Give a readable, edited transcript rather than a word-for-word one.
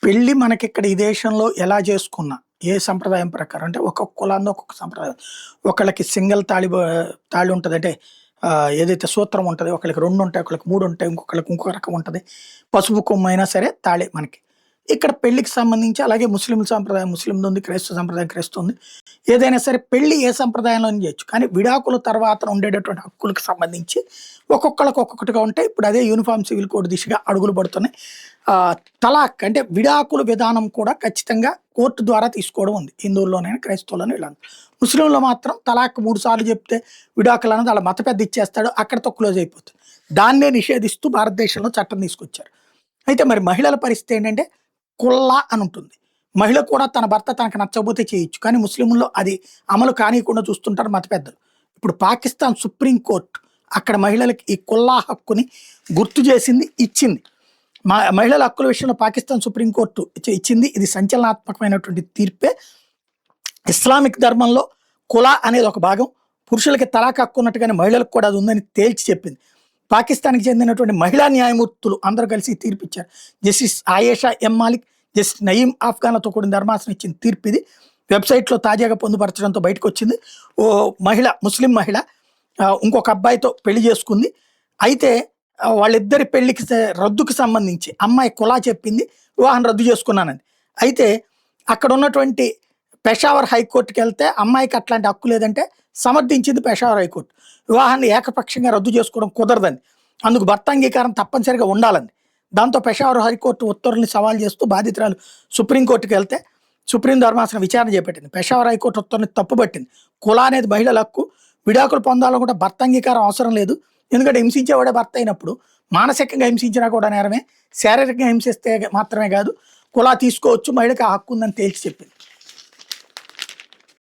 పెళ్లి మనకిక్కడ ఈ దేశంలో ఎలా చేసుకున్నా, ఏ సంప్రదాయం ప్రకారం అంటే ఒక్కొక్క కులాల్లో ఒక్కొక్క సంప్రదాయం. ఒకళ్ళకి సింగిల్ తాళి ఉంటది. అంటే ఏదైతే సూత్రం ఉంటదో ఒకళ్ళకి 2 ఉంటాయి, ఒకళ్ళకి 3 ఉంటాయి, ఇంకొకళ్ళకి ఇంకో రకం ఉంటది. పసుపు కొమ్మైనా సరే తాళే మనకి. ఇక్కడ పెళ్ళికి సంబంధించి అలాగే ముస్లింల సంప్రదాయం ముస్లిందుంది, క్రైస్తవ సంప్రదాయం క్రైస్తవుంది. ఏదైనా సరే పెళ్లి ఏ సంప్రదాయంలోనే చేయొచ్చు. కానీ విడాకుల తర్వాత ఉండేటటువంటి హక్కులకు సంబంధించి ఒక్కొక్కళ్ళకి ఒక్కొక్కటిగా ఉంటాయి. ఇప్పుడు అదే యూనిఫార్మ్ సివిల్ కోడ్ దిశగా అడుగులు పడుతున్నాయి. తలాక్ అంటే విడాకుల విధానం కూడా ఖచ్చితంగా కోర్టు ద్వారా తీసుకోవడం ఉంది. హిందువుల్లోనైనా క్రైస్తవుల్లోనైనా ఇలా. ముస్లింలో మాత్రం తలాక్ 3 సార్లు చెప్తే విడాకులు అన్నది వాళ్ళ మత పెద్ద ఇచ్చేస్తాడు, అక్కడితో క్లోజ్ అయిపోతుంది. దాన్నే నిషేధిస్తూ భారతదేశంలో చట్టం తీసుకొచ్చారు. అయితే మరి మహిళల పరిస్థితి ఏంటంటే కుల్లా అని ఉంటుంది. మహిళ కూడా తన భర్త తనకు నచ్చకపోతే చేయొచ్చు. కానీ ముస్లింల్లో అది అమలు కానీయకుండా చూస్తుంటారు మత పెద్దలు. ఇప్పుడు పాకిస్తాన్ సుప్రీం కోర్టు అక్కడ మహిళలకి ఈ కుల్లా హక్కుని గుర్తు చేసింది, ఇచ్చింది. మహిళల హక్కుల విషయంలో పాకిస్తాన్ సుప్రీంకోర్టు ఇచ్చింది. ఇది సంచలనాత్మకమైనటువంటి తీర్పే. ఇస్లామిక్ ధర్మంలో కులా అనేది ఒక భాగం. పురుషులకి తలాక్ హక్కు ఉన్నట్టుగానే మహిళలకు కూడా అది ఉందని తేల్చి చెప్పింది. పాకిస్తాన్కి చెందినటువంటి మహిళా న్యాయమూర్తులు అందరూ కలిసి తీర్పిచ్చారు. జస్టిస్ ఆయేషా ఎం మాలిక్, జస్టిస్ నయీం ఆఫ్ఘాన్లతో కూడిన ధర్మాసనం ఇచ్చిన తీర్పు ఇది. వెబ్సైట్లో తాజాగా పొందుపరచడంతో బయటకు వచ్చింది. ఓ మహిళ, ముస్లిం మహిళ ఇంకొక అబ్బాయితో పెళ్లి చేసుకుంది. అయితే వాళ్ళిద్దరి పెళ్లికి రద్దుకి సంబంధించి అమ్మాయి కులా చెప్పింది, వివాహం రద్దు చేసుకున్నానని. అయితే అక్కడ ఉన్నటువంటి పెషావర్ హైకోర్టుకి వెళ్తే అమ్మాయికి అట్లాంటి హక్కు లేదంటే సమర్థించింది పెషావర్ హైకోర్టు. వివాహాన్ని ఏకపక్షంగా రద్దు చేసుకోవడం కుదరదని, అందుకు భర్త అంగీకారం తప్పనిసరిగా ఉండాలని. దాంతో పెషావర్ హైకోర్టు ఉత్తర్వుల్ని సవాల్ చేస్తూ బాధితురాలు సుప్రీంకోర్టుకి వెళ్తే సుప్రీం ధర్మాసనం విచారణ చేపట్టింది. పెషావర్ హైకోర్టు ఉత్తర్వుని తప్పుపట్టింది. కులా అనేది మహిళల హక్కు, విడాకులు పొందాలని కూడా భర్త అంగీకారం అవసరం లేదు. ఎందుకంటే హింసించేవాడే భర్త అయినప్పుడు మానసికంగా హింసించినా కూడా నేరమే, శారీరకంగా హింసిస్తే మాత్రమే కాదు కులా తీసుకోవచ్చు, మహిళకి ఆ హక్కు ఉందని తేల్చి చెప్పింది.